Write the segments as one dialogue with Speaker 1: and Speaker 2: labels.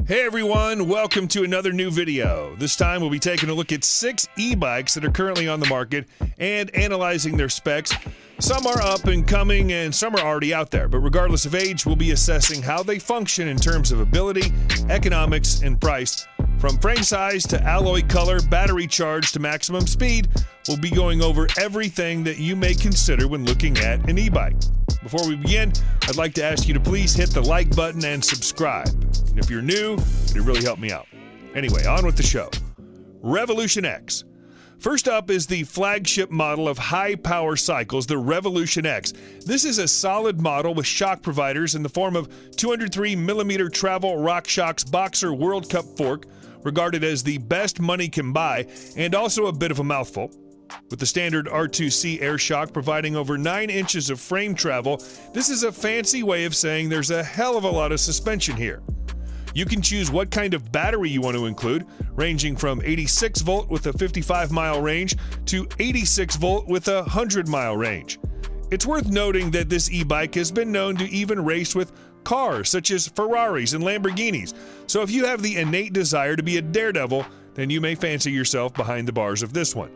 Speaker 1: Hey everyone, welcome to another new video. This time we'll be taking a look at 6 e-bikes that are currently on the market and analyzing their specs. Some are up and coming and some are already out there, but regardless of age, we'll be assessing how they function in terms of ability, economics, and price. From frame size to alloy color, battery charge to maximum speed, we'll be going over everything that you may consider when looking at an e-bike. Before we begin, I'd like to ask you to please hit the like button and subscribe. And if you're new, it'd really help me out. Anyway, on with the show. Revolution X. First up is the flagship model of high-power cycles, the Revolution X. This is a solid model with shock providers in the form of 203mm travel RockShox Boxer World Cup fork, regarded as the best money can buy, and also a bit of a mouthful. With the standard R2C air shock providing over 9 inches of frame travel, this is a fancy way of saying there's a hell of a lot of suspension here. You can choose what kind of battery you want to include, ranging from 86 volt with a 55-mile range to 86 volt with a 100-mile range. It's worth noting that this e-bike has been known to even race with cars such as Ferraris and Lamborghinis, so if you have the innate desire to be a daredevil, then you may fancy yourself behind the bars of this one.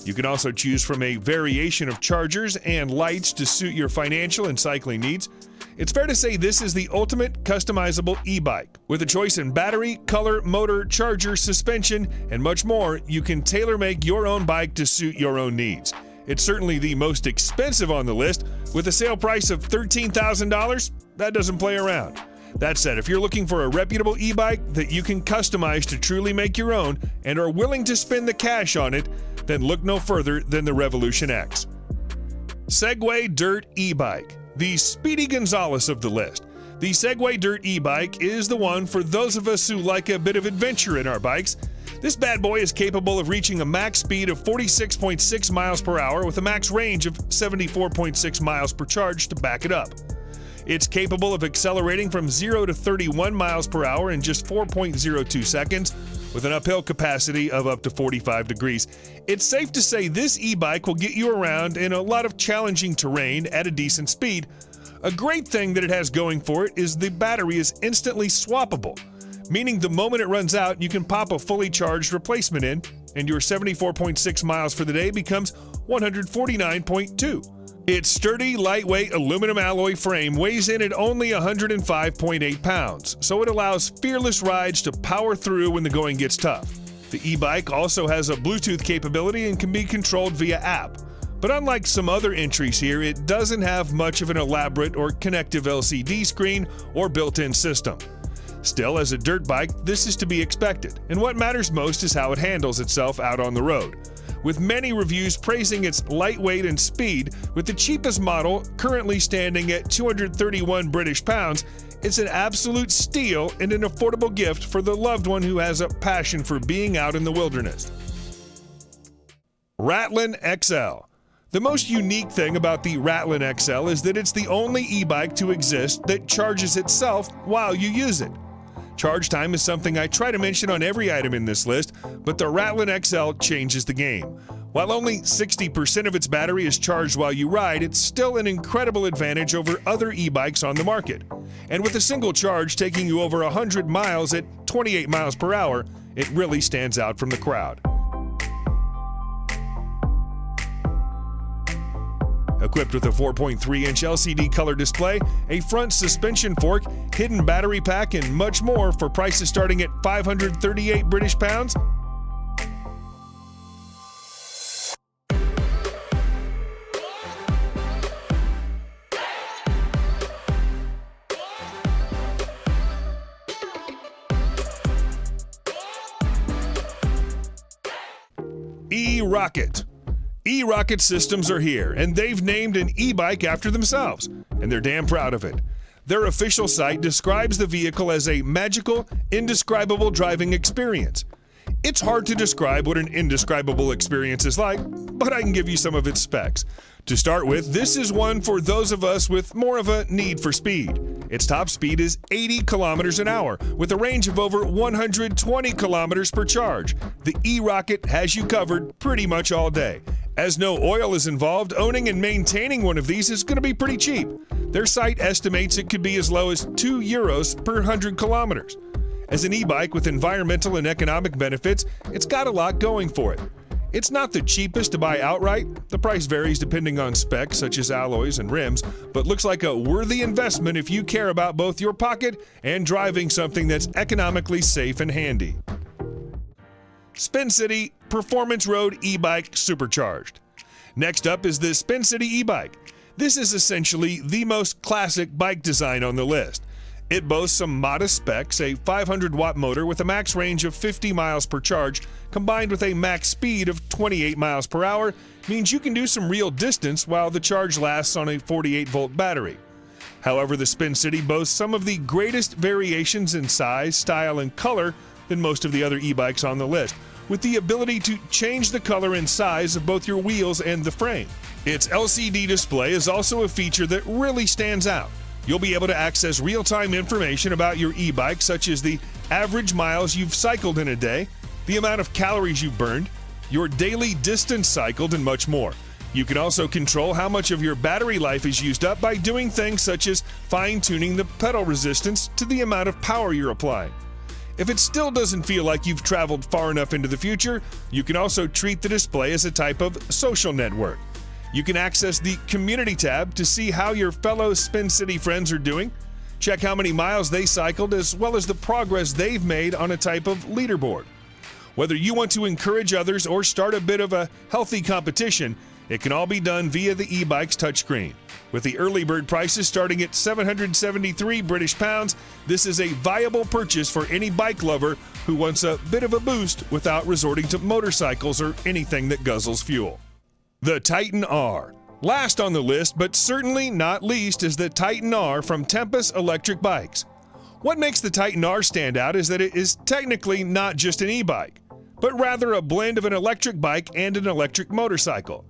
Speaker 1: You can also choose from a variation of chargers and lights to suit your financial and cycling needs. It's fair to say this is the ultimate customizable e-bike. With a choice in battery, color, motor, charger, suspension, and much more, you can tailor-make your own bike to suit your own needs. It's certainly the most expensive on the list, with a sale price of $13,000. That doesn't play around. That said, if you're looking for a reputable e-bike that you can customize to truly make your own and are willing to spend the cash on it, then look no further than the Revolution X. Segway Dirt e-bike, the Speedy Gonzales of the list. The Segway Dirt e-bike is the one for those of us who like a bit of adventure in our bikes. This bad boy is capable of reaching a max speed of 46.6 miles per hour with a max range of 74.6 miles per charge to back it up. It's capable of accelerating from 0 to 31 miles per hour in just 4.02 seconds, with an uphill capacity of up to 45 degrees. It's safe to say this e-bike will get you around in a lot of challenging terrain at a decent speed. A great thing that it has going for it is the battery is instantly swappable, meaning the moment it runs out, you can pop a fully charged replacement in, and your 74.6 miles for the day becomes 149.2. Its sturdy, lightweight aluminum alloy frame weighs in at only 105.8 pounds, so it allows fearless rides to power through when the going gets tough. The e-bike also has a Bluetooth capability and can be controlled via app. But unlike some other entries here, it doesn't have much of an elaborate or connective LCD screen or built-in system. Still, as a dirt bike, this is to be expected, and what matters most is how it handles itself out on the road. With many reviews praising its lightweight and speed, with the cheapest model currently standing at 231 British pounds, it's an absolute steal and an affordable gift for the loved one who has a passion for being out in the wilderness. Rattlin XL. The most unique thing about the Rattlin XL is that it's the only e-bike to exist that charges itself while you use it. Charge time is something I try to mention on every item in this list, but the Rattlin XL changes the game. While only 60% of its battery is charged while you ride, it's still an incredible advantage over other e-bikes on the market. And with a single charge taking you over 100 miles at 28 miles per hour, it really stands out from the crowd. Equipped with a 4.3-inch LCD color display, a front suspension fork, hidden battery pack, and much more for prices starting at 538 British pounds. E-Rocket. E-Rocket Systems are here, and they've named an e-bike after themselves, and they're damn proud of it. Their official site describes the vehicle as a magical, indescribable driving experience. It's hard to describe what an indescribable experience is like, but I can give you some of its specs. To start with, this is one for those of us with more of a need for speed. Its top speed is 80 kilometers an hour, with a range of over 120 kilometers per charge. The e-Rocket has you covered pretty much all day. As no oil is involved, owning and maintaining one of these is going to be pretty cheap. Their site estimates it could be as low as €2 per 100 kilometers. As an e-bike with environmental and economic benefits, it's got a lot going for it. It's not the cheapest to buy outright. The price varies depending on specs such as alloys and rims, but looks like a worthy investment if you care about both your pocket and driving something that's economically safe and handy. Spin City Performance Road e-bike supercharged. Next up is the Spin City e-bike. This is essentially the most classic bike design on the list. It boasts some modest specs, a 500-watt motor with a max range of 50 miles per charge, combined with a max speed of 28 miles per hour, means you can do some real distance while the charge lasts on a 48-volt battery. However, the Spin City boasts some of the greatest variations in size, style, and color than most of the other e-bikes on the list, with the ability to change the color and size of both your wheels and the frame. Its LCD display is also a feature that really stands out. You'll be able to access real-time information about your e-bike, such as the average miles you've cycled in a day, the amount of calories you've burned, your daily distance cycled, and much more. You can also control how much of your battery life is used up by doing things such as fine-tuning the pedal resistance to the amount of power you're applying. If it still doesn't feel like you've traveled far enough into the future, you can also treat the display as a type of social network. You can access the Community tab to see how your fellow Spin City friends are doing, check how many miles they cycled, as well as the progress they've made on a type of leaderboard. Whether you want to encourage others or start a bit of a healthy competition, it can all be done via the e-bike's touchscreen. With the early bird prices starting at £773, this is a viable purchase for any bike lover who wants a bit of a boost without resorting to motorcycles or anything that guzzles fuel. The Titan R. Last on the list, but certainly not least, is the Titan R from Tempus Electric Bikes. What makes the Titan R stand out is that it is technically not just an e-bike, but rather a blend of an electric bike and an electric motorcycle.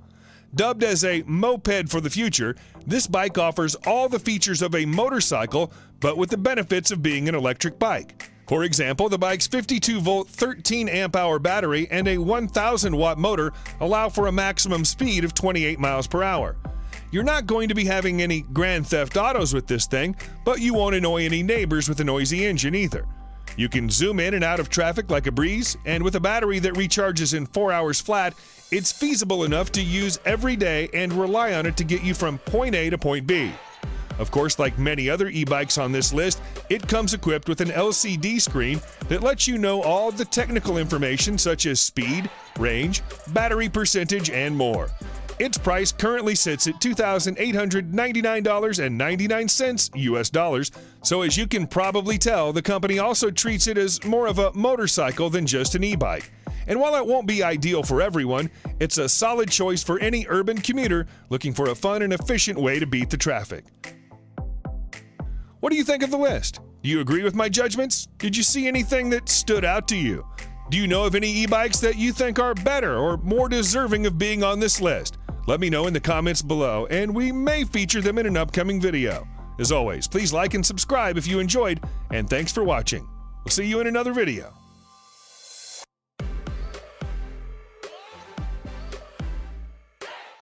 Speaker 1: Dubbed as a moped for the future, this bike offers all the features of a motorcycle, but with the benefits of being an electric bike. For example, the bike's 52-volt 13-amp-hour battery and a 1,000-watt motor allow for a maximum speed of 28 miles per hour. You're not going to be having any Grand Theft Autos with this thing, but you won't annoy any neighbors with a noisy engine either. You can zoom in and out of traffic like a breeze, and with a battery that recharges in 4 hours flat, it's feasible enough to use every day and rely on it to get you from point A to point B. Of course, like many other e-bikes on this list, it comes equipped with an LCD screen that lets you know all the technical information such as speed, range, battery percentage, and more. Its price currently sits at $2,899.99 US dollars, so as you can probably tell, the company also treats it as more of a motorcycle than just an e-bike. And while it won't be ideal for everyone, it's a solid choice for any urban commuter looking for a fun and efficient way to beat the traffic. What do you think of the list? Do you agree with my judgments? Did you see anything that stood out to you? Do you know of any e-bikes that you think are better or more deserving of being on this list? Let me know in the comments below, and we may feature them in an upcoming video. As always, please like and subscribe if you enjoyed, and thanks for watching. We'll see you in another video.